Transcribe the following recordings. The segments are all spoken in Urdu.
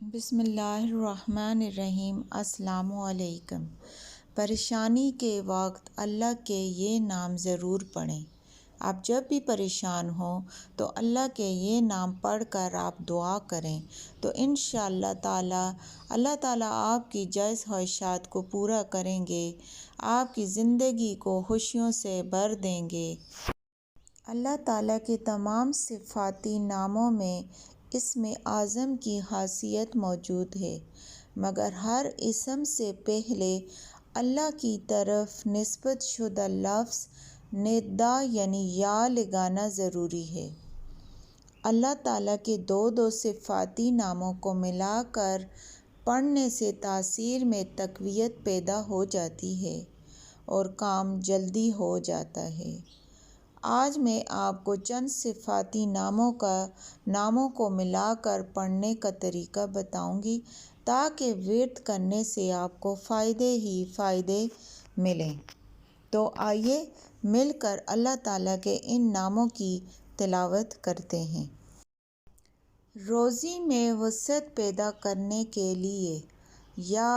بسم اللہ الرحمن الرحیم۔ السلام علیکم۔ پریشانی کے وقت اللہ کے یہ نام ضرور پڑھیں۔ آپ جب بھی پریشان ہوں تو اللہ کے یہ نام پڑھ کر آپ دعا کریں تو انشاءاللہ تعالیٰ اللہ تعالیٰ آپ کی جائز خواہشات کو پورا کریں گے، آپ کی زندگی کو خوشیوں سے بھر دیں گے۔ اللہ تعالیٰ کے تمام صفاتی ناموں میں اسم اعظم کی خاصیت موجود ہے، مگر ہر اسم سے پہلے اللہ کی طرف نسبت شدہ لفظ ندا یعنی یا لگانا ضروری ہے۔ اللہ تعالیٰ کے دو صفاتی ناموں کو ملا کر پڑھنے سے تاثیر میں تقویت پیدا ہو جاتی ہے اور کام جلدی ہو جاتا ہے۔ آج میں آپ کو چند صفاتی ناموں کو ملا کر پڑھنے کا طریقہ بتاؤں گی تاکہ ورد کرنے سے آپ کو فائدے ہی فائدے ملیں۔ تو آئیے مل کر اللہ تعالیٰ کے ان ناموں کی تلاوت کرتے ہیں۔ روزی میں وسعت پیدا کرنے کے لیے یا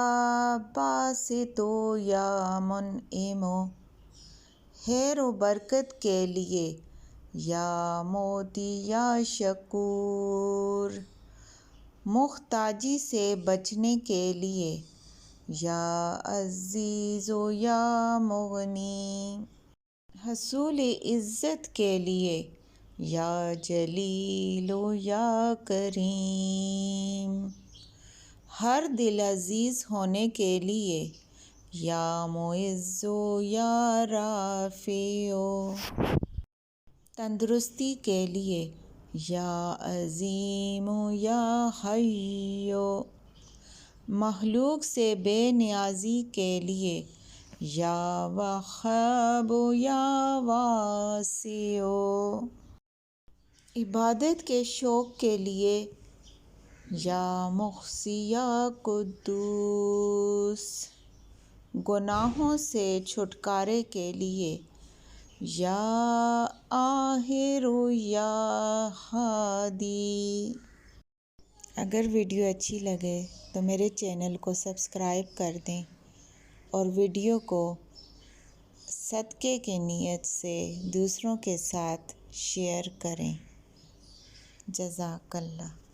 باسطو یا منعمو، خیر و برکت کے لیے یا معطی یا شکور، محتاجی سے بچنے کے لیے یا عزیز یا مغنی، حصول عزت کے لیے یا جلیل یا کریم، ہر دل عزیز ہونے کے لیے یا معز یا رافع، تندرستی کے لیے یا عظیم یا حی، مخلوق سے بے نیازی کے لیے یا وہاب یا واسع، عبادت کے شوق کے لیے یا محصی یا قدوس، گناہوں سے چھٹکارے کے لیے یا قاہر یا ہادی۔ اگر ویڈیو اچھی لگے تو میرے چینل کو سبسکرائب کر دیں اور ویڈیو کو صدقے کی نیت سے دوسروں کے ساتھ شیئر کریں۔ جزاک اللہ۔